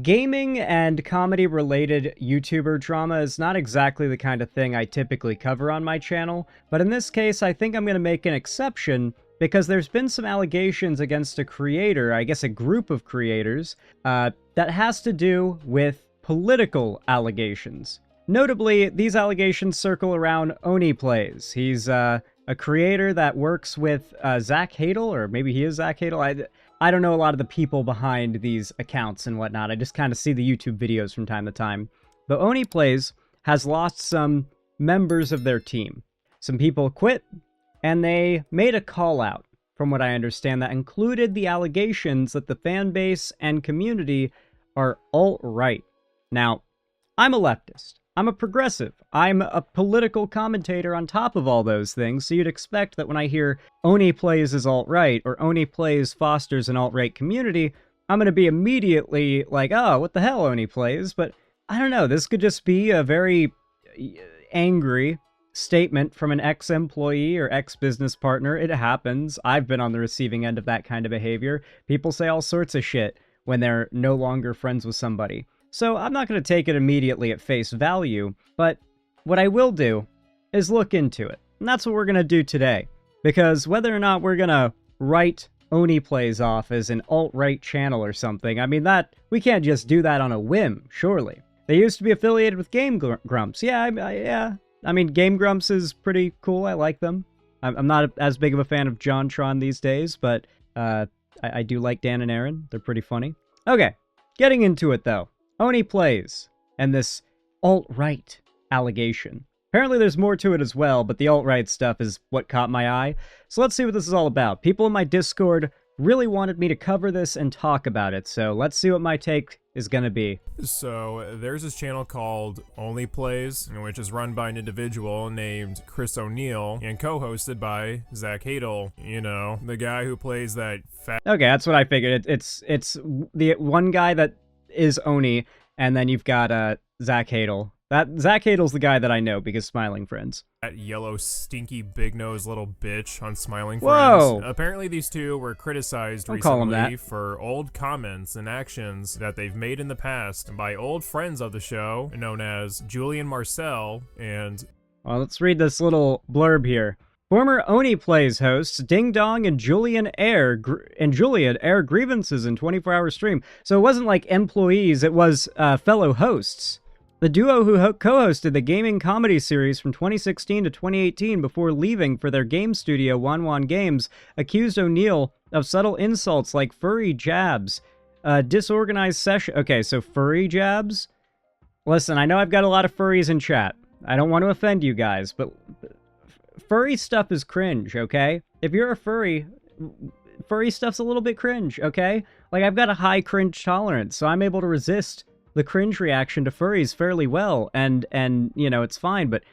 Gaming and comedy-related YouTuber drama is not exactly the kind of thing I typically cover on my channel, but in this case I think I'm going to make an exception because there's been some allegations against a creator, I guess a group of creators, that has to do with political allegations. Notably, these allegations circle around OneyPlays. He's a creator that works with Zach Hadel, or maybe he is Zach Hadel. I don't know a lot of the people behind these accounts and whatnot. I just kind of see the YouTube videos from time to time. But OneyPlays has lost some members of their team. Some people quit, and they made a call out, from what I understand, that included the allegations that the fan base and community are alt-right. Now, I'm a leftist. I'm a progressive. I'm a political commentator on top of all those things, so you'd expect that when I hear OneyPlays is alt-right, or OneyPlays fosters an alt-right community, I'm going to be immediately like, oh, what the hell, OneyPlays? But I don't know, this could just be a very angry statement from an ex-employee or ex-business partner. It happens. I've been on the receiving end of that kind of behavior. People say all sorts of shit when they're no longer friends with somebody. So I'm not going to take it immediately at face value, but what I will do is look into it. And that's what we're going to do today. Because whether or not we're going to write OneyPlays off as an alt-right channel or something, I mean, we can't just do that on a whim, surely. They used to be affiliated with Game Grumps. Yeah, I mean, Game Grumps is pretty cool. I like them. I'm not as big of a fan of JonTron these days, but I do like Dan and Aaron. They're pretty funny. Okay, getting into it, though. OneyPlays and this alt-right allegation. Apparently there's more to it as well, but the alt-right stuff is what caught my eye. So let's see what this is all about. People in my Discord really wanted me to cover this and talk about it, so let's see what my take is gonna be. So there's this channel called OneyPlays, which is run by an individual named Chris O'Neill and co-hosted by Zach Hadel. You know, the guy who plays that fat... Okay, that's what I figured. It's the one guy that is Oni, and then you've got Zach Hadel. Zach Hadel's the guy that I know because Smiling Friends. That yellow, stinky, big-nosed little bitch on Smiling Whoa. Friends. Apparently these two were criticized Don't call him recently that. for old comments and actions that they've made in the past by old friends of the show, known as Julian Marcel and... Well, let's read this little blurb here. Former OneyPlays hosts Ding Dong and Julian air grievances in 24-hour stream. So it wasn't like employees, it was fellow hosts. The duo who co-hosted the gaming comedy series from 2016 to 2018 before leaving for their game studio Wan Games accused O'Neill of subtle insults like furry jabs, disorganized session... Okay, so furry jabs? Listen, I know I've got a lot of furries in chat. I don't want to offend you guys, but... furry stuff is cringe, okay? If you're a furry stuff's a little bit cringe, okay? Like, I've got a high cringe tolerance, so I'm able to resist the cringe reaction to furries fairly well, and you know, it's fine, but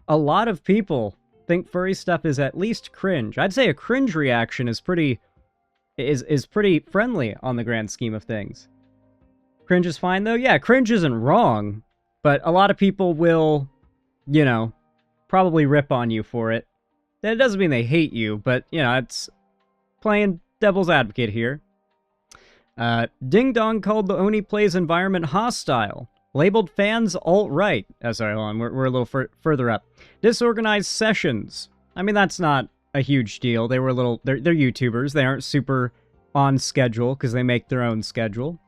a lot of people think furry stuff is at least cringe. I'd say a cringe reaction is pretty friendly on the grand scheme of things. Cringe is fine, though? Yeah, cringe isn't wrong, but a lot of people will, you know, probably rip on you for it. That doesn't mean they hate you, but, you know, it's playing devil's advocate here. Ding Dong called the OneyPlays environment hostile. Labeled fans alt-right. Oh, sorry, hold on, we're a little further up. Disorganized sessions. I mean, that's not a huge deal. They were a little... They're YouTubers. They aren't super on schedule, because they make their own schedule.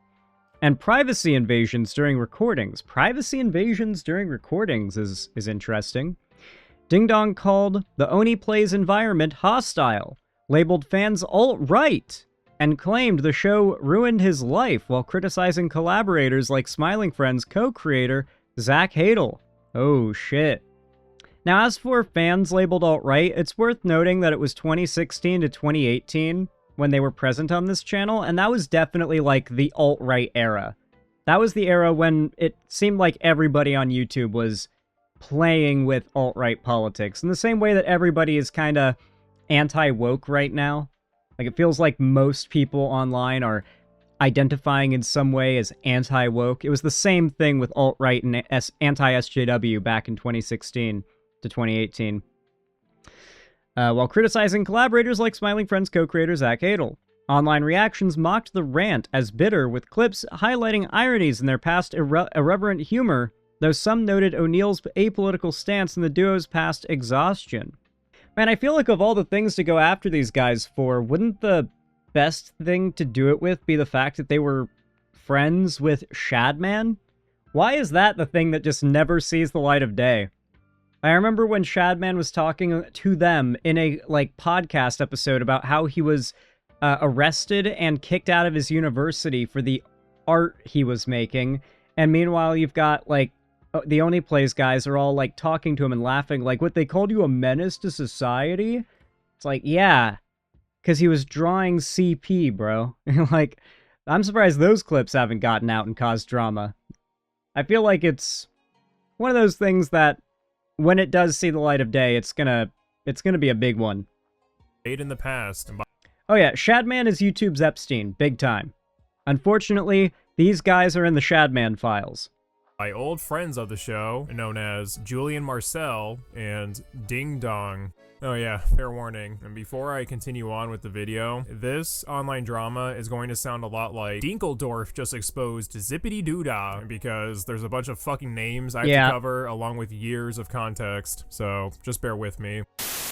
And privacy invasions during recordings. Privacy invasions during recordings is interesting. Ding Dong called the OneyPlays environment hostile, labeled fans alt-right, and claimed the show ruined his life while criticizing collaborators like Smiling Friends co-creator Zach Hadel. Oh shit. Now, as for fans labeled alt-right, it's worth noting that it was 2016 to 2018 when they were present on this channel, and that was definitely like the alt-right era. That was the era when it seemed like everybody on YouTube was playing with alt-right politics, in the same way that everybody is kind of anti-woke right now. Like, it feels like most people online are identifying in some way as anti-woke. It was the same thing with alt-right and anti-SJW back in 2016 to 2018. While criticizing collaborators like Smiling Friends co-creator Zach Hadel. Online reactions mocked the rant as bitter, with clips highlighting ironies in their past irreverent humor, though some noted O'Neill's apolitical stance and the duo's past exhaustion. Man, I feel like of all the things to go after these guys for, wouldn't the best thing to do it with be the fact that they were friends with Shadman? Why is that the thing that just never sees the light of day? I remember when Shadman was talking to them in a, podcast episode about how he was arrested and kicked out of his university for the art he was making, and meanwhile you've got, the OneyPlays guys are all, talking to him and laughing, what, they called you a menace to society? It's yeah, because he was drawing CP, bro. I'm surprised those clips haven't gotten out and caused drama. I feel like it's one of those things that, when it does see the light of day, it's gonna be a big one. In the past. Oh yeah, Shadman is YouTube's Epstein, big time. Unfortunately, these guys are in the Shadman files. By old friends of the show, known as Julian Marcel and Ding Dong. Oh yeah, fair warning. And before I continue on with the video, this online drama is going to sound a lot like Dinkeldorf just exposed Zippity Doodah, because there's a bunch of fucking names I have to cover along with years of context, so just bear with me.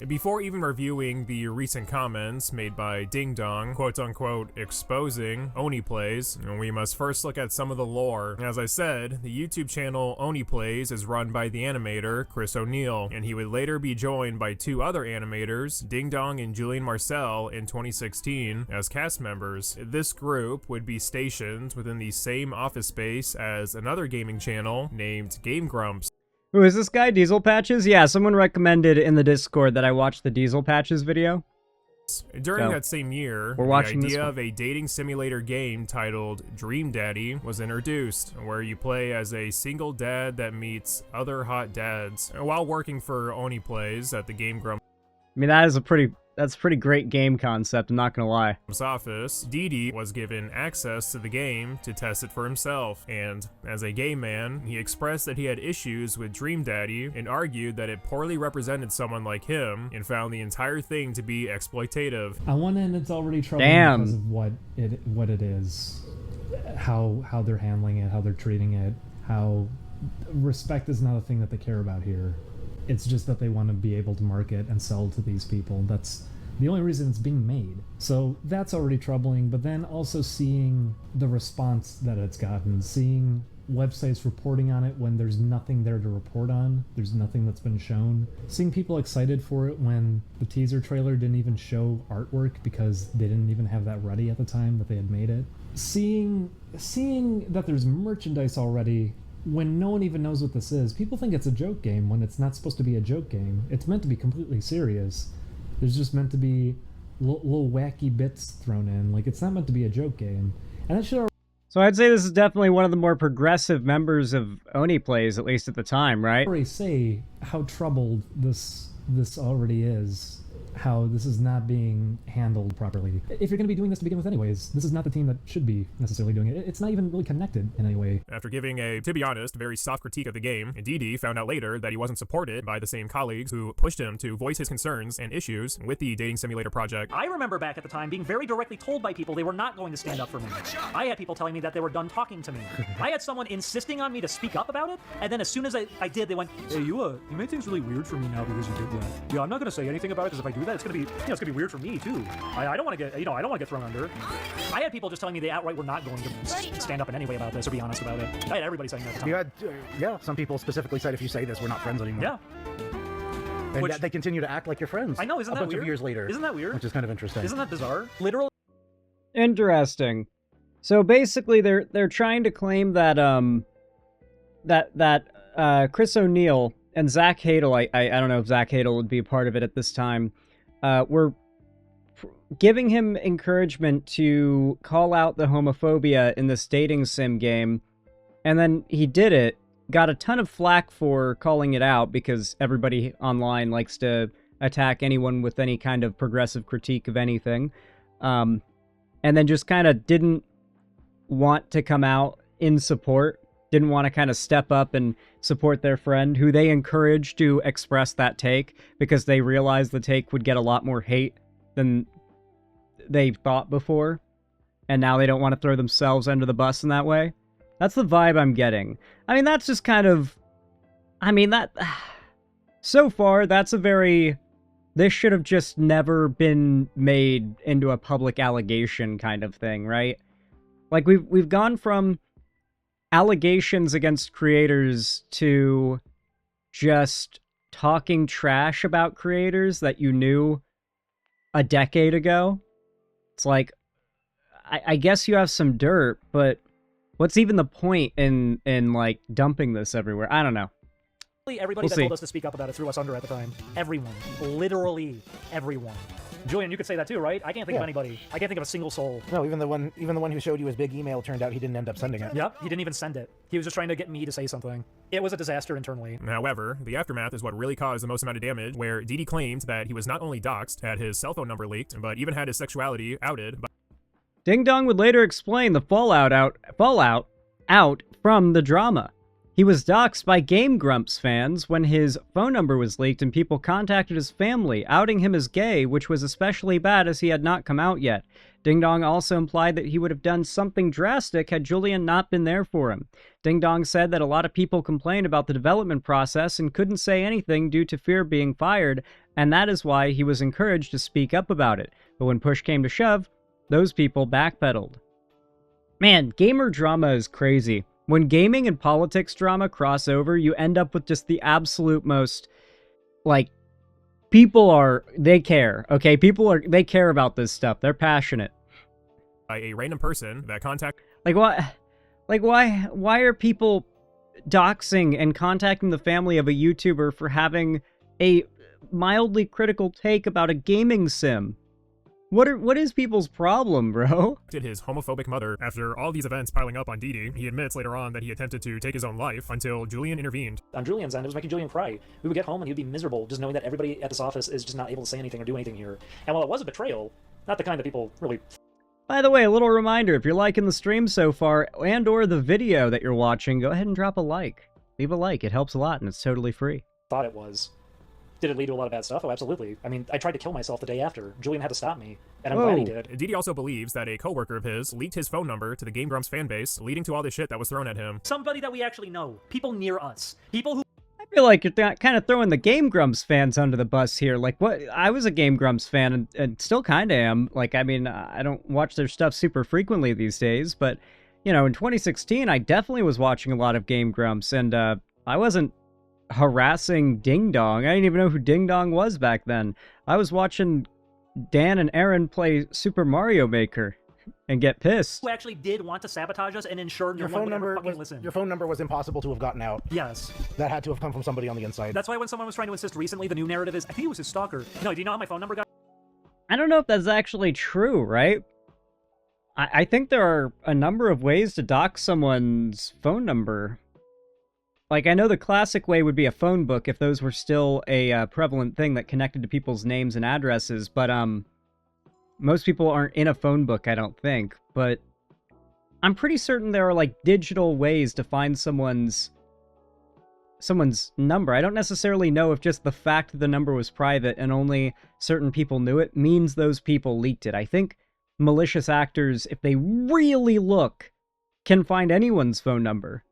Before even reviewing the recent comments made by Ding Dong, quote-unquote, exposing OneyPlays, we must first look at some of the lore. As I said, the YouTube channel OneyPlays is run by the animator, Chris O'Neill, and he would later be joined by two other animators, Ding Dong and Julian Marcel, in 2016 as cast members. This group would be stationed within the same office space as another gaming channel named Game Grumps. Who is this guy, Diesel Patches? Yeah, someone recommended in the Discord that I watch the Diesel Patches video. During that same year, the idea of a dating simulator game titled Dream Daddy was introduced, where you play as a single dad that meets other hot dads. While working for OneyPlays at the Game Grumps I mean, that's a pretty great game concept, I'm not gonna lie. Office, Didi was given access to the game to test it for himself, and as a gay man, he expressed that he had issues with Dream Daddy and argued that it poorly represented someone like him and found the entire thing to be exploitative. On one end, it's already troubling because of what it is, how they're handling it, how they're treating it, how respect is not a thing that they care about here. It's just that they want to be able to market and sell to these people. That's the only reason it's being made. So that's already troubling, but then also seeing the response that it's gotten, seeing websites reporting on it when there's nothing there to report on, there's nothing that's been shown, seeing people excited for it when the teaser trailer didn't even show artwork because they didn't even have that ready at the time that they had made it, seeing that there's merchandise already when no one even knows what this is. People think it's a joke game when it's not supposed to be a joke game. It's meant to be completely serious. There's just meant to be little wacky bits thrown in. It's not meant to be a joke game. And that should. So I'd say this is definitely one of the more progressive members of OneyPlays, at least at the time, right? Already say how troubled this already is. How this is not being handled properly. If you're going to be doing this to begin with anyways, this is not the team that should be necessarily doing it. It's not even really connected in any way. After giving a, to be honest, very soft critique of the game, Didi found out later that he wasn't supported by the same colleagues who pushed him to voice his concerns and issues with the dating simulator project. I remember back at the time being very directly told by people they were not going to stand up for me. I had people telling me that they were done talking to me. I had someone insisting on me to speak up about it, and then as soon as I did, they went, "Hey, you made things really weird for me now because you did that. Yeah, I'm not going to say anything about it because if I do that, it's going to be, it's going to be weird for me too. I don't want to get, I don't want to get thrown under." I had people just telling me they outright were not going to stand up in any way about this or be honest about it. I had everybody saying that at the time. You had, yeah, some people specifically said if you say this, we're not friends anymore. Yeah. And they continue to act like your friends. I know, isn't that weird? A bunch of years later. Isn't that weird? Which is kind of interesting. Isn't that bizarre? Literally. Interesting. So basically, they're trying to claim that Chris O'Neill and Zach Hadel, I don't know if Zach Hadel would be a part of it at this time, were giving him encouragement to call out the homophobia in this dating sim game, and then he did it, got a ton of flack for calling it out because everybody online likes to attack anyone with any kind of progressive critique of anything, and then just kind of didn't want to come out in support, didn't want to kind of step up and support their friend, who they encouraged to express that take because they realized the take would get a lot more hate than they thought before, and now they don't want to throw themselves under the bus in that way. That's the vibe I'm getting. I mean, that's just kind of... I mean, that... So far, that's a very... This should have just never been made into a public allegation kind of thing, right? Like, we've gone from allegations against creators to just talking trash about creators that you knew a decade ago. It's like, I guess you have some dirt, but what's even the point in like, dumping this everywhere? I don't know. Everybody that told us to speak up about it threw us under at the time. Everyone. Literally everyone. Julian, you could say that too, right? I can't think of anybody. I can't think of a single soul. No, even the one who showed you his big email turned out he didn't end up sending it. Yep, he didn't even send it. He was just trying to get me to say something. It was a disaster internally. However, the aftermath is what really caused the most amount of damage, where Didi claimed that he was not only doxxed, had his cell phone number leaked, but even had his sexuality outed. Ding Dong would later explain the fallout out from the drama. He was doxxed by Game Grumps fans when his phone number was leaked and people contacted his family, outing him as gay, which was especially bad as he had not come out yet. Ding Dong also implied that he would have done something drastic had Julian not been there for him. Ding Dong said that a lot of people complained about the development process and couldn't say anything due to fear of being fired, and that is why he was encouraged to speak up about it. But when push came to shove, those people backpedaled. Man, gamer drama is crazy. When gaming and politics drama cross over, you end up with just the absolute most, like, they care, okay? They care about this stuff. They're passionate. By a random person that contacted... Why are people doxing and contacting the family of a YouTuber for having a mildly critical take about a gaming sim? What is people's problem, bro? His homophobic mother. After all these events piling up on Didi, he admits later on that he attempted to take his own life until Julian intervened. On Julian's end, it was making Julian cry. We would get home and he'd be miserable just knowing that everybody at this office is just not able to say anything or do anything here. And while it was a betrayal, not the kind that people really... By the way, a little reminder, if you're liking the stream so far, and or the video that you're watching, go ahead and drop a like. Leave a like, it helps a lot, and it's totally free. Thought it was. Did it lead to a lot of bad stuff? Oh, absolutely. I mean, I tried to kill myself the day after. Julian had to stop me, and I'm glad he did. Didi also believes that a coworker of his leaked his phone number to the Game Grumps fanbase, leading to all the shit that was thrown at him. Somebody that we actually know. People near us. People who... I feel like you're kind of throwing the Game Grumps fans under the bus here. Like, what? I was a Game Grumps fan, and still kind of am. Like, I mean, I don't watch their stuff super frequently these days, but, you know, in 2016, I definitely was watching a lot of Game Grumps, and I wasn't harassing Ding Dong. I didn't even know who Ding Dong was back then. I was watching Dan and Aaron play Super Mario Maker and get pissed. Who actually did want to sabotage us and ensure your phone number was impossible to have gotten out. Yes. That had to have come from somebody on the inside. That's why when someone was trying to insist recently, the new narrative is, I think it was his stalker. No, do you know how my phone number got? I don't know if that's actually true, right? I think there are a number of ways to dox someone's phone number. Like, I know the classic way would be a phone book if those were still a prevalent thing that connected to people's names and addresses, but most people aren't in a phone book, I don't think. But I'm pretty certain there are, like, digital ways to find someone's number. I don't necessarily know if just the fact that the number was private and only certain people knew it means those people leaked it. I think malicious actors, if they really look, can find anyone's phone number.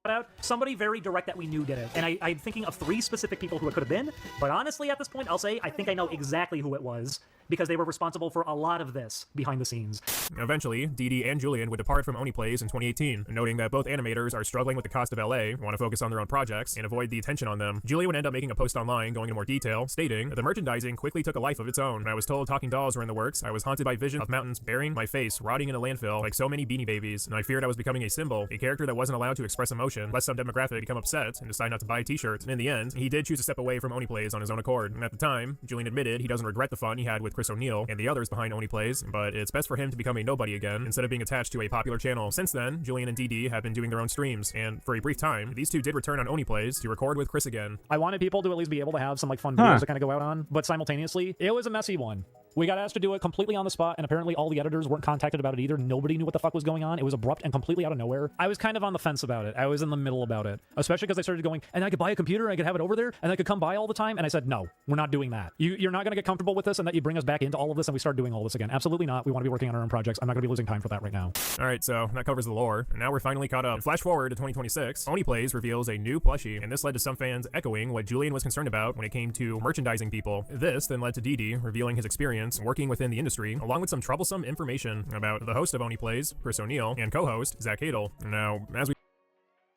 Out. Somebody very direct that we knew did it. And I'm thinking of 3 specific people who it could have been, but honestly at this point I'll say I think I know exactly who it was, because they were responsible for a lot of this behind the scenes. Eventually, Didi and Julian would depart from OneyPlays in 2018, noting that both animators are struggling with the cost of LA, want to focus on their own projects, and avoid the attention on them. Julian would end up making a post online going into more detail, stating that the merchandising quickly took a life of its own. When I was told talking dolls were in the works, I was haunted by visions of mountains burying my face, rotting in a landfill like so many Beanie Babies, and I feared I was becoming a symbol, a character that wasn't allowed to express emotion, lest some demographic become upset and decide not to buy a t-shirt. And in the end, he did choose to step away from OneyPlays on his own accord. And at the time, Julian admitted he doesn't regret the fun he had with Chris O'Neill and the others behind OneyPlays, but it's best for him to become a nobody again instead of being attached to a popular channel. Since then, Julian and Didi have been doing their own streams, and for a brief time, these two did return on OneyPlays to record with Chris again. I wanted people to at least be able to have some like fun videos to kind of go out on, but simultaneously, it was a messy one. We got asked to do it completely on the spot, and apparently all the editors weren't contacted about it either. Nobody knew what the fuck was going on. It was abrupt and completely out of nowhere. I was kind of on the fence about it. I was in the middle about it, especially because I started going, and I could buy a computer, and I could have it over there, and I could come by all the time. And I said, no, we're not doing that. You're not going to get comfortable with this, and that you bring us back into all of this, and we start doing all this again. Absolutely not. We want to be working on our own projects. I'm not going to be losing time for that right now. All right, so that covers the lore, and now we're finally caught up. Flash forward to 2026, OneyPlays reveals a new plushie, and this led to some fans echoing what Julian was concerned about when it came to merchandising people. This then led to Didi revealing his experience working within the industry, along with some troublesome information about the host of OneyPlays, Chris O'Neill, and co-host Zach Hadel. Now, as we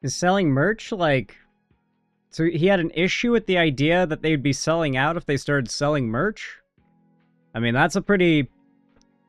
Is selling merch, like... So he had an issue with the idea that they'd be selling out if they started selling merch? I mean, that's a pretty...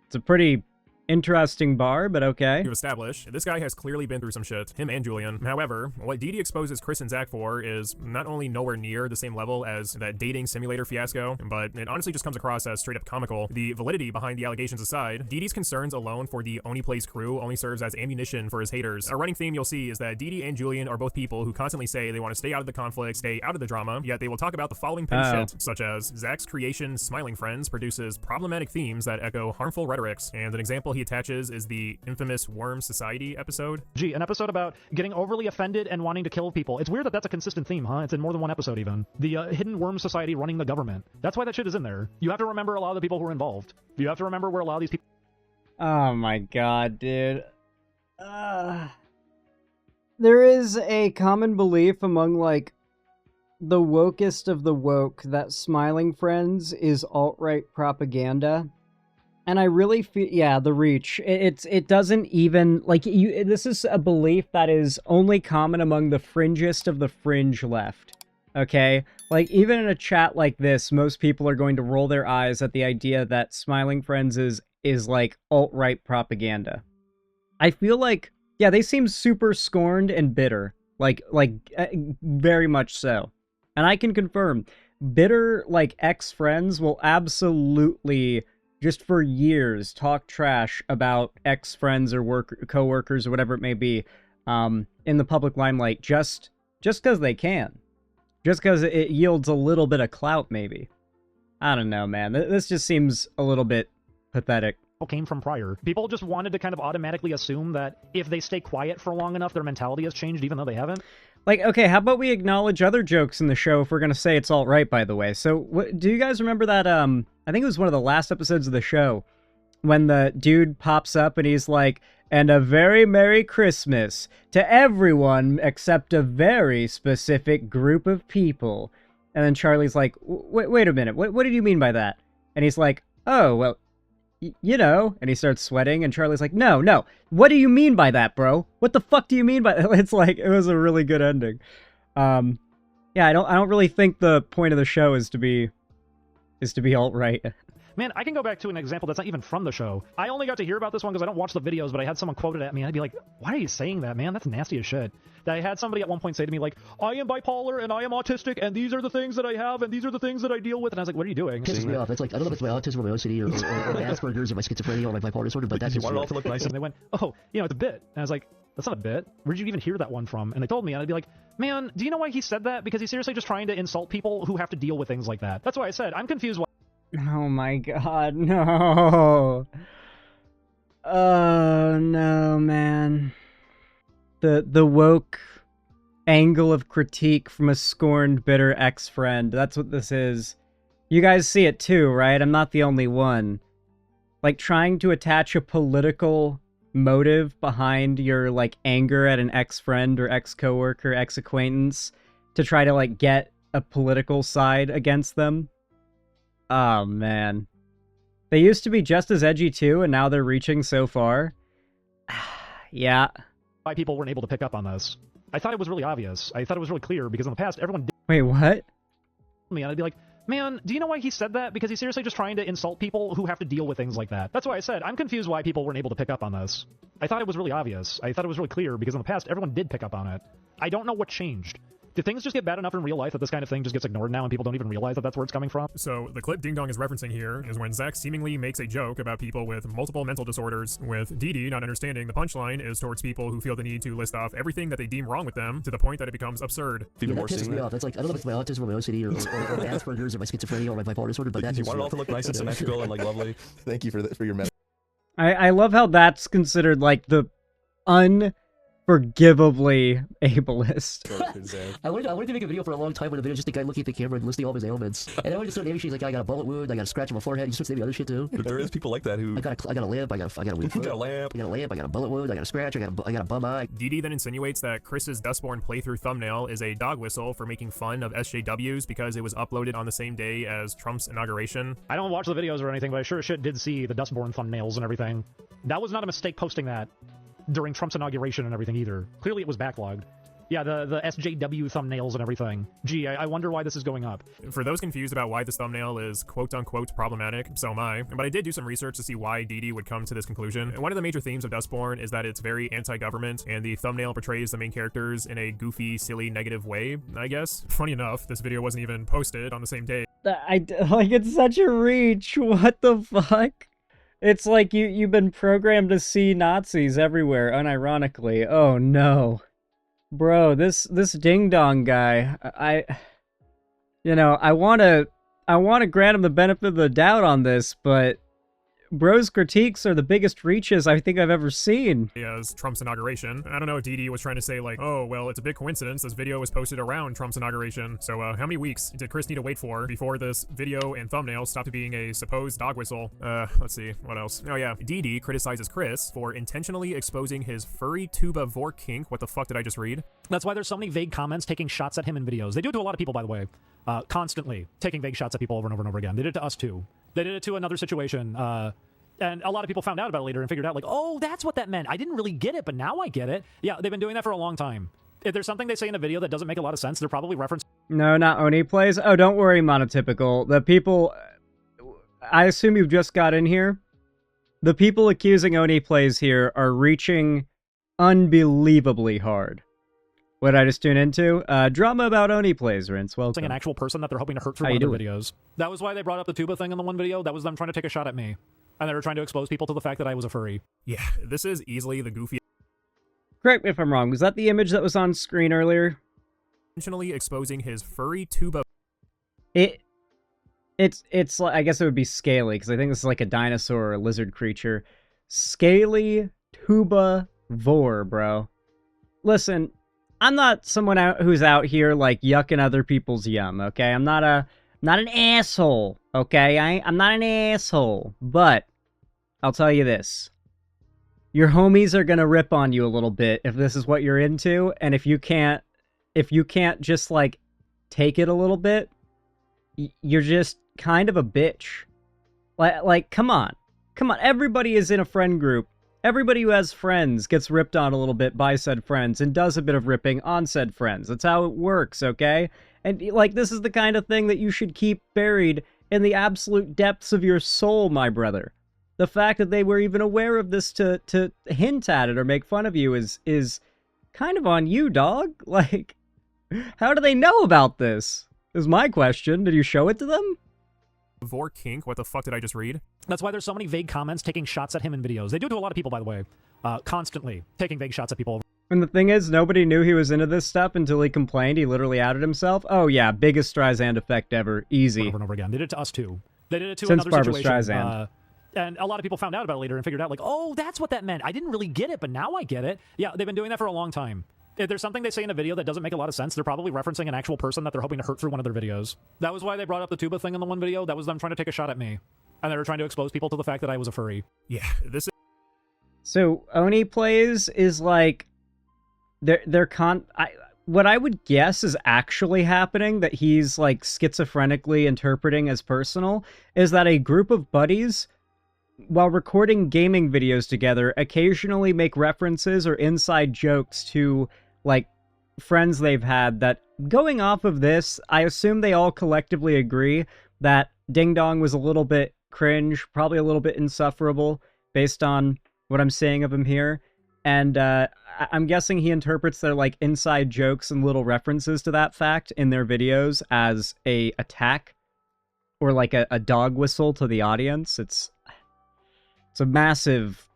It's a pretty interesting bar, but okay. to establish, this guy has clearly been through some shit, him and Julian. However, what Didi exposes Chris and Zach for is not only nowhere near the same level as that dating simulator fiasco, but it honestly just comes across as straight up comical. The validity behind the allegations aside, Didi's concerns alone for the OneyPlays crew only serves as ammunition for his haters. A running theme you'll see is that Didi and Julian are both people who constantly say they want to stay out of the conflict, stay out of the drama, yet they will talk about the following petty shit, such as Zach's creation Smiling Friends produces problematic themes that echo harmful rhetorics, and an example he attaches is the infamous Worm Society episode. An episode about getting overly offended and wanting to kill people. It's weird that that's a consistent theme, huh? It's in more than one episode even. The hidden Worm Society running the government. That's why that shit is in there. You have to remember a lot of the people who are involved. You have to remember where a lot of these people... Oh my god, dude. There is a common belief among, like, the wokest of the woke that Smiling Friends is alt-right propaganda. And I really feel, yeah, the reach. It doesn't even, like, this is a belief that is only common among the fringest of the fringe left, okay? Like, even in a chat like this, most people are going to roll their eyes at the idea that Smiling Friends is like, alt-right propaganda. I feel like, yeah, they seem super scorned and bitter. Like, very much so. And I can confirm, bitter, like, ex-friends will absolutely... just for years, talk trash about ex-friends or co-workers or whatever it may be in the public limelight just because they can. Just because it yields a little bit of clout, maybe. I don't know, man. This just seems a little bit pathetic. came from prior. People just wanted to kind of automatically assume that if they stay quiet for long enough, their mentality has changed, even though they haven't. Like, okay, how about we acknowledge other jokes in the show if we're gonna say it's all right, by the way. So, do you guys remember that, I think it was one of the last episodes of the show, when the dude pops up and he's like, and a very Merry Christmas to everyone except a very specific group of people. And then Charlie's like, wait a minute, what did you mean by that? And he's like, oh, well, you know, and he starts sweating, and Charlie's like, no, what do you mean by that, bro? What the fuck do you mean by that? It's like, it was a really good ending. Yeah, I don't really think the point of the show is to be alt-right. Man, I can go back to an example that's not even from the show. I only got to hear about this one because I don't watch the videos, but I had someone quote it at me, and I'd be like, why are you saying that, man? That's nasty as shit. That I had somebody at one point say to me, like, I am bipolar, and I am autistic, and these are the things that I have, and these are the things that I deal with. And I was like, what are you doing? It pisses me off. It's like, I don't know if it's my autism or my OCD or my Asperger's or my schizophrenia or my bipolar disorder, but that's just... You want it all to look nice. And they went, oh, you know, it's a bit. And I was like, that's not a bit. Where'd you even hear that one from? And they told me, and I'd be like, man, do you know why he said that? Because he's seriously just trying to insult people who have to deal with things like that. That's why I said, I'm confused why... Oh my god, no. Oh no, man. The woke angle of critique from a scorned, bitter ex-friend. That's what this is. You guys see it too, right? I'm not the only one. Like, trying to attach a political motive behind your, like, anger at an ex-friend or ex-coworker, ex-acquaintance to try to, like, get a political side against them. Oh, man. They used to be just as edgy, too, and now they're reaching so far. Yeah. Why people weren't able to pick up on this. I thought it was really obvious. I thought it was really clear, because in the past, everyone did Wait, what? me, and I'd be like, man, do you know why he said that? Because he's seriously just trying to insult people who have to deal with things like that. That's why I said, I'm confused why people weren't able to pick up on this. I thought it was really obvious. I thought it was really clear, because in the past, everyone did pick up on it. I don't know what changed. Did things just get bad enough in real life that this kind of thing just gets ignored now and people don't even realize that that's where it's coming from? So the clip Ding Dong is referencing here is when Zach seemingly makes a joke about people with multiple mental disorders, with Dee Dee not understanding the punchline is towards people who feel the need to list off everything that they deem wrong with them to the point that it becomes absurd. Yeah, that pisses me off. That's like, I don't know if it's my autism or my OCD or my Asperger's or my schizophrenia or my bipolar disorder, but that you want it all to look nice and symmetrical and like lovely. Thank you for your message. I love how that's considered like the unforgivably ableist. I wanted to make a video for a long time with a video just the guy looking at the camera and listing all of his ailments. And I wanted to start naming shit like, I got a bullet wound, I got a scratch on my forehead. You start naming other shit too. There is people like that who I got a lamp, I got a weak foot, got a lamp. I got a lamp, I got a bullet wound, I got a scratch, I got a bum eye. Dee Dee then insinuates that Chris's Dustborn playthrough thumbnail is a dog whistle for making fun of SJWs because it was uploaded on the same day as Trump's inauguration. I don't watch the videos or anything, but I sure as shit did see the Dustborn thumbnails and everything. That was not a mistake posting that during Trump's inauguration and everything either. Clearly it was backlogged. Yeah, the SJW thumbnails and everything. Gee, I wonder why this is going up. For those confused about why this thumbnail is quote-unquote problematic, so am I, but I did do some research to see why Dee Dee would come to this conclusion. And one of the major themes of Dustborn is that it's very anti-government, and the thumbnail portrays the main characters in a goofy, silly, negative way, I guess. Funny enough, this video wasn't even posted on the same day. Like, it's such a reach. What the fuck? It's like you've been programmed to see Nazis everywhere, unironically. Oh no. Bro, this Ding Dong guy, I wanna grant him the benefit of the doubt on this, but bro's critiques are the biggest reaches I think I've ever seen. As Trump's inauguration. I don't know if Dee Dee was trying to say like, oh, well, it's a big coincidence this video was posted around Trump's inauguration. So how many weeks did Chris need to wait for before this video and thumbnail stopped being a supposed dog whistle? Let's see, what else? Oh yeah, Dee Dee criticizes Chris for intentionally exposing his furry tuba vor kink. What the fuck did I just read? That's why there's so many vague comments taking shots at him in videos. They do it to a lot of people, by the way. Constantly taking vague shots at people over and over and over again. They did it to us too. They did it to another situation. And a lot of people found out about it later and figured out, like, oh, that's what that meant. I didn't really get it, but now I get it. Yeah, they've been doing that for a long time. If there's something they say in a video that doesn't make a lot of sense, they're probably referencing... No, not OneyPlays. Oh, don't worry, Monotypical. The people... I assume you've just got in here. The people accusing OneyPlays here are reaching unbelievably hard. What did I just tune into? Drama about OneyPlays, Rince. Welcome. an actual person that they're hoping to hurt through one of their videos. That was why they brought up the tuba thing in the one video. That was them trying to take a shot at me. And they were trying to expose people to the fact that I was a furry. Yeah, this is easily the goofy... Correct me if I'm wrong. Was that the image that was on screen earlier? Intentionally exposing his furry tuba... It's like, I guess it would be scaly, because I think this is like a dinosaur or a lizard creature. Scaly tuba vor, bro. Listen, I'm not someone who's out here like yucking other people's yum, okay? I'm not an asshole, okay? I'm not an asshole, but I'll tell you this. Your homies are gonna rip on you a little bit if this is what you're into, and if you can't just like take it a little bit, you're just kind of a bitch. Like, come on. Everybody is in a friend group. Everybody who has friends gets ripped on a little bit by said friends and does a bit of ripping on said friends. That's how it works, okay? And, like, this is the kind of thing that you should keep buried in the absolute depths of your soul, my brother. The fact that they were even aware of this to hint at it or make fun of you is kind of on you, dog. Like, how do they know about this? Is my question. Did you show it to them? Vor kink? What the fuck did I just read? That's why there's so many vague comments taking shots at him in videos. They do it to a lot of people, by the way. Constantly taking vague shots at people. And the thing is, nobody knew he was into this stuff until he complained. He literally outed himself. Oh yeah, biggest Streisand effect ever. Easy. Over and over again. They did it to us too. They did it to Since another Barbra situation. Streisand. And a lot of people found out about it later and figured out, like, oh, that's what that meant. I didn't really get it, but now I get it. Yeah, they've been doing that for a long time. If there's something they say in a video that doesn't make a lot of sense, they're probably referencing an actual person that they're hoping to hurt through one of their videos. That was why they brought up the tuba thing in the one video. That was them trying to take a shot at me. And they were trying to expose people to the fact that I was a furry. Yeah, this is... So, OneyPlays is like... what I would guess is actually happening, that he's like schizophrenically interpreting as personal, is that a group of buddies, while recording gaming videos together, occasionally make references or inside jokes to, like, friends they've had that, going off of this, I assume they all collectively agree that Ding Dong was a little bit cringe, probably a little bit insufferable, based on what I'm saying of him here. And I'm guessing he interprets their like inside jokes and little references to that fact in their videos as a attack or like a dog whistle to the audience. It's a massive,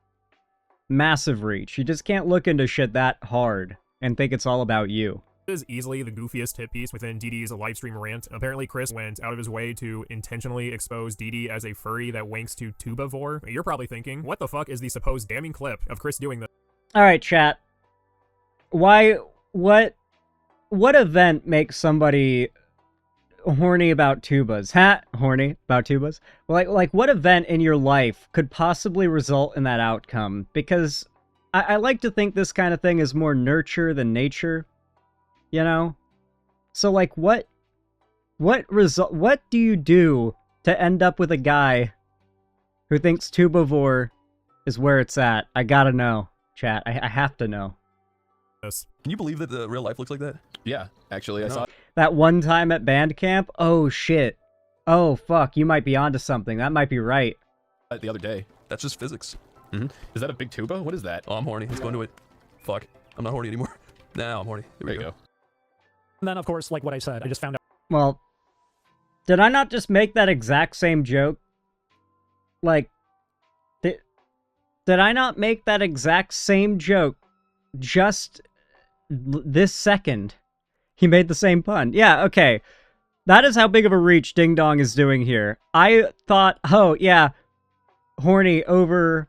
massive reach. You just can't look into shit that hard and think it's all about you. This is easily the goofiest hit piece within DD's livestream rant. Apparently, Chris went out of his way to intentionally expose DD as a furry that wanks to tubavore. You're probably thinking, what the fuck is the supposed damning clip of Chris doing this? Alright, chat. What event makes somebody horny about tubas? Horny about tubas? Like what event in your life could possibly result in that outcome? Because I like to think this kind of thing is more nurture than nature, you know? So like what do you do to end up with a guy who thinks tubavore is where it's at? I gotta know, chat. I have to know. Can you believe that the real life looks like that? Yeah, actually, I saw it That one time at band camp? Oh, shit. Oh, fuck, you might be onto something. That might be right. the other day. That's just physics. Is that a big tuba? What is that? Oh, I'm horny. Let's go into it. Fuck. I'm not horny anymore. Now I'm horny. Here we go. And then, of course, like what I said, I just found out. Well, did I not just make that exact same joke? Like, did I not make that exact same joke just this second? He made the same pun. Yeah, okay. That is how big of a reach Ding Dong is doing here. I thought, oh, yeah, horny over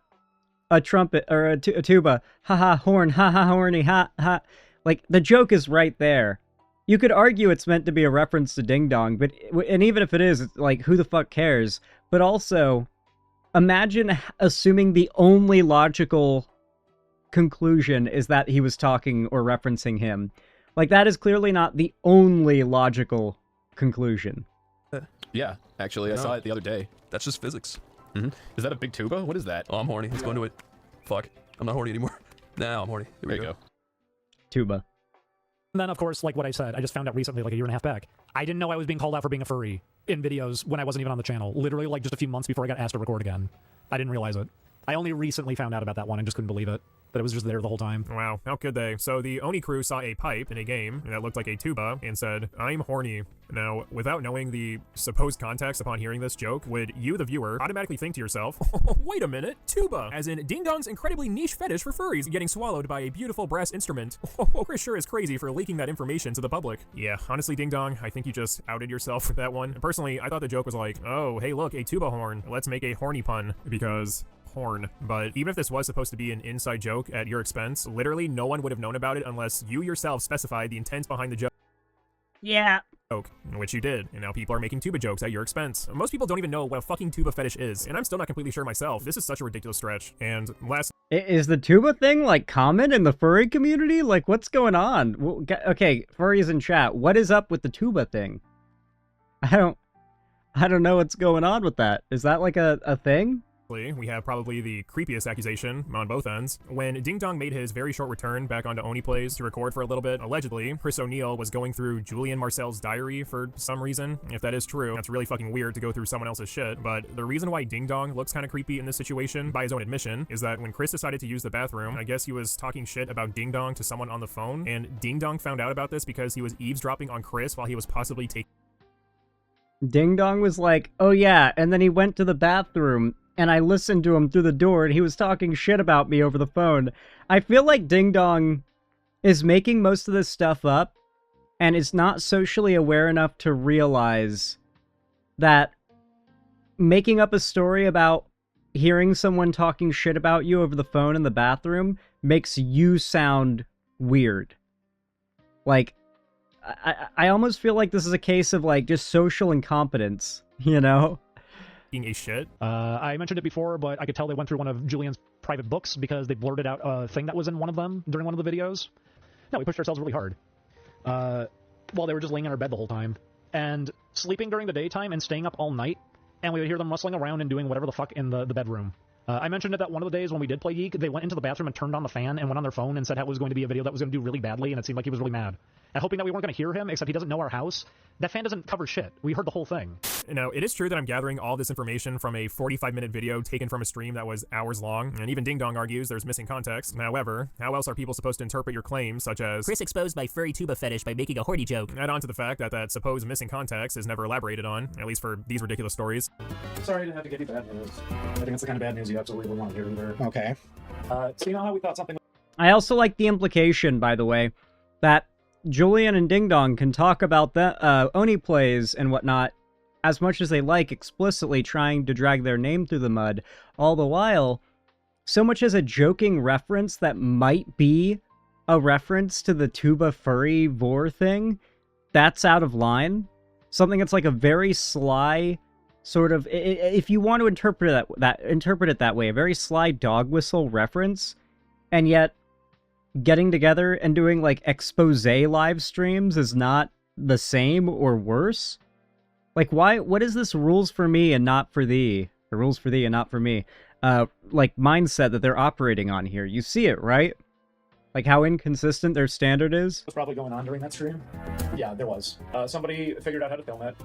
a trumpet, or a tuba. Haha, horn, haha, horny, ha, ha. Like, the joke is right there. You could argue it's meant to be a reference to Ding Dong, but, and even if it is, it's like, who the fuck cares? But also, imagine assuming the only logical conclusion is that he was talking or referencing him. Like, that is clearly not the only logical conclusion. Yeah, actually, I saw it the other day. That's just physics. Is that a big tuba? What is that? Oh, I'm horny. Let's go into it. Fuck. I'm not horny anymore. Now I'm horny. Here we There you go. go. Tuba. And then, of course, like what I said, I just found out recently, like a year and a half back. I didn't know I was being called out for being a furry in videos when I wasn't even on the channel. Literally, like, just a few months before I got asked to record again. I didn't realize it. I only recently found out about that one and just couldn't believe it. That it was just there the whole time. Wow, how could they? So the Oni crew saw a pipe in a game that looked like a tuba and said, I'm horny. Now, without knowing the supposed context upon hearing this joke, would you, the viewer, automatically think to yourself, wait a minute, tuba, as in Ding Dong's incredibly niche fetish for furries getting swallowed by a beautiful brass instrument? Chris sure is crazy for leaking that information to the public. Yeah, honestly, Ding Dong, I think you just outed yourself with that one. Personally, I thought the joke was like, oh, hey look, a tuba horn. Let's make a horny pun, because horn. But even if this was supposed to be an inside joke at your expense, literally no one would have known about it unless you yourself specified the intent behind the joke. Yeah. Which you did, and now people are making tuba jokes at your expense. Most people don't even know what a fucking tuba fetish is, and I'm still not completely sure myself. This is such a ridiculous stretch. And last... Is the tuba thing, like, common in the furry community? Like, what's going on? Well, okay, furries in chat, what is up with the tuba thing? I don't know what's going on with that. Is that, like, a thing? we have probably the creepiest accusation on both ends. When Ding Dong made his very short return back onto OneyPlays to record for a little bit, allegedly, Chris O'Neill was going through Julian Marcel's diary for some reason. If that is true, that's really fucking weird to go through someone else's shit, but the reason why Ding Dong looks kind of creepy in this situation, by his own admission, is that when Chris decided to use the bathroom, I guess he was talking shit about Ding Dong to someone on the phone, and Ding Dong found out about this because he was eavesdropping on Chris while he was possibly taking... Ding Dong was like, oh yeah, and then he went to the bathroom, and I listened to him through the door, and he was talking shit about me over the phone. I feel like Ding Dong is making most of this stuff up, and is not socially aware enough to realize that making up a story about hearing someone talking shit about you over the phone in the bathroom makes you sound weird. Like, I almost feel like this is a case of, like, just social incompetence, you know? a shit. I mentioned it before, but I could tell they went through one of Julian's private books because they blurted out a thing that was in one of them during one of the videos. No, we pushed ourselves really hard. While they were just laying in our bed the whole time. And sleeping during the daytime and staying up all night, and we would hear them rustling around and doing whatever the fuck in the bedroom. I mentioned it that one of the days when we did play Geek, they went into the bathroom and turned on the fan and went on their phone and said how it was going to be a video that was going to do really badly, and it seemed like he was really mad. and hoping that we weren't going to hear him, except he doesn't know our house. That fan doesn't cover shit. We heard the whole thing. Now, it is true that I'm gathering all this information from a 45-minute video taken from a stream that was hours long, and even Ding Dong argues there's missing context. However, how else are people supposed to interpret your claims, such as Chris exposed my furry tuba fetish by making a horny joke? Add on to the fact that that supposed missing context is never elaborated on, at least for these ridiculous stories. Sorry to have to give you bad news. I think it's the kind of bad news you absolutely would want to hear either. Okay. So you know how we thought something... I also like the implication, by the way, that Julian and Ding Dong can talk about the OneyPlays and whatnot as much as they like, explicitly trying to drag their name through the mud, all the while, so much as a joking reference that might be a reference to the tuba furry vor thing, that's out of line. Something that's like a very sly sort of, if you want to interpret it that way, a very sly dog whistle reference, and yet getting together and doing like expose live streams is not the same or worse. Like, what is this rules for me and not for thee? Or rules for thee and not for me? Like, mindset that they're operating on here. You see it, right? Like, how inconsistent their standard is? Was probably going on during that stream. Yeah, there was. Somebody figured out how to film it.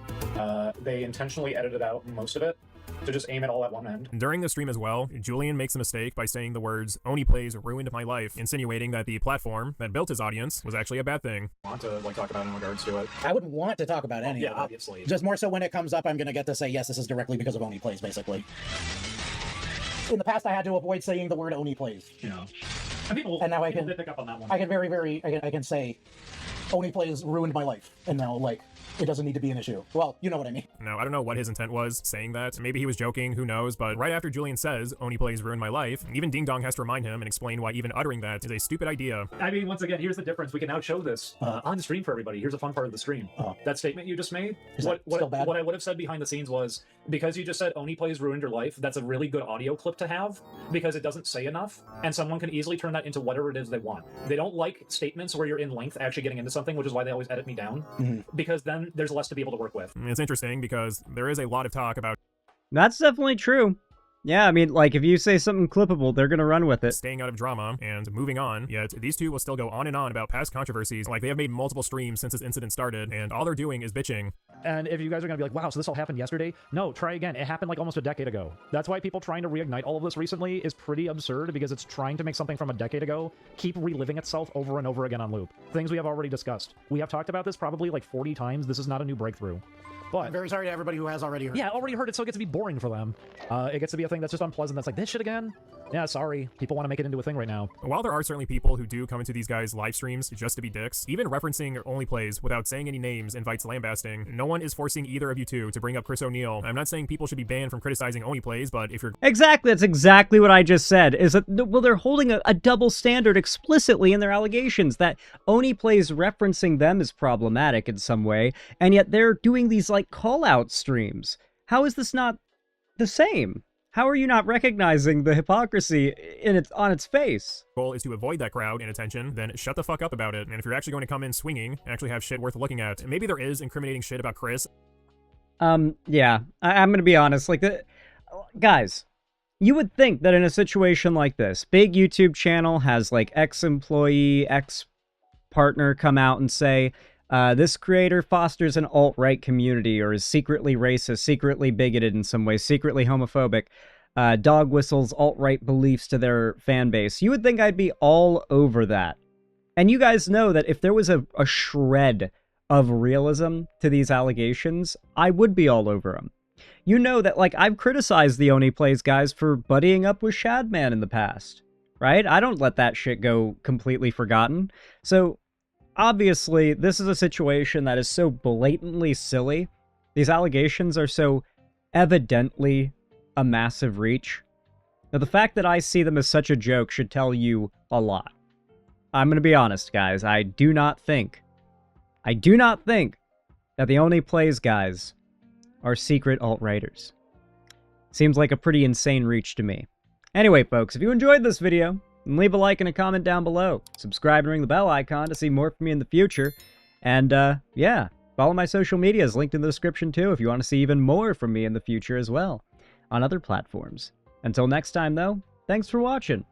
They intentionally edited out most of it to just aim it all at one end. During the stream as well, Julian makes a mistake by saying the words, OneyPlays ruined my life, insinuating that the platform that built his audience was actually a bad thing. I want to like talk about in regards to it. I wouldn't want to talk about any Yeah, of it. obviously. Just more so when it comes up, I'm going to get to say, yes, this is directly because of OneyPlays, basically. In the past, I had to avoid saying the word OneyPlays. Yeah. And people, And now I people can- did pick up on that one. I can I can say, OneyPlays ruined my life. And now, like, it doesn't need to be an issue. Well, you know what I mean. Now, I don't know what his intent was saying that. Maybe he was joking, who knows, but right after Julian says, OneyPlays ruined my life, even Ding Dong has to remind him and explain why even uttering that is a stupid idea. I mean, once again, here's the difference. We can now show this on the stream for everybody. Here's a fun part of the stream. That statement you just made, Is that still bad? what I would have said behind the scenes was, because you just said OneyPlays ruined your life, that's a really good audio clip to have, because it doesn't say enough, and someone can easily turn that into whatever it is they want. They don't like statements where you're in length actually getting into something, which is why they always edit me down, because then there's less to be able to work with. It's interesting because there is a lot of talk about That's definitely true. Yeah, I mean, like, if you say something clippable, they're gonna run with it. staying out of drama and moving on, yet these two will still go on and on about past controversies, like they have made multiple streams since this incident started, and all they're doing is bitching. And if you guys are going to be like, wow, so this all happened yesterday? No, try again. It happened like almost a decade ago. That's why people trying to reignite all of this recently is pretty absurd, because it's trying to make something from a decade ago keep reliving itself over and over again on loop. Things we have already discussed. We have talked about this probably like 40 times. This is not a new breakthrough. But I'm very sorry to everybody who has already heard. yeah, already heard it, so it gets to be boring for them. It gets to be a thing that's just unpleasant. That's like, this shit again? Yeah, sorry. People want to make it into a thing right now. While there are certainly people who do come into these guys' live streams just to be dicks, even referencing OneyPlays without saying any names invites lambasting. No one is forcing either of you two to bring up Chris O'Neill. I'm not saying people should be banned from criticizing OneyPlays, but if you're Exactly, that's exactly what I just said, is that, well, they're holding a double standard explicitly in their allegations, that OneyPlays referencing them is problematic in some way, and yet they're doing these, like, call-out streams. How is this not the same? How are you not recognizing the hypocrisy on its face? goal is to avoid that crowd and attention, then shut the fuck up about it. And if you're actually going to come in swinging, actually have shit worth looking at. Maybe there is incriminating shit about Chris. Yeah, I'm gonna be honest, like, guys, you would think that in a situation like this, big YouTube channel has, like, ex-employee, ex-partner come out and say, this creator fosters an alt-right community, or is secretly racist, secretly bigoted in some way, secretly homophobic, dog whistles alt-right beliefs to their fan base. You would think I'd be all over that. And you guys know that if there was a shred of realism to these allegations, I would be all over them. You know that, like, I've criticized the OneyPlays guys for buddying up with Shadman in the past, right? I don't let that shit go completely forgotten. So, obviously, this is a situation that is so blatantly silly. These allegations are so evidently a massive reach. Now, the fact that I see them as such a joke should tell you a lot. I'm going to be honest, guys. I do not think that the OneyPlays guys are secret alt-righters. Seems like a pretty insane reach to me. Anyway, folks, if you enjoyed this video, then leave a like and a comment down below. Subscribe and ring the bell icon to see more from me in the future. And, yeah, follow my social medias linked in the description too if you want to see even more from me in the future as well, on other platforms. Until next time, though, thanks for watching.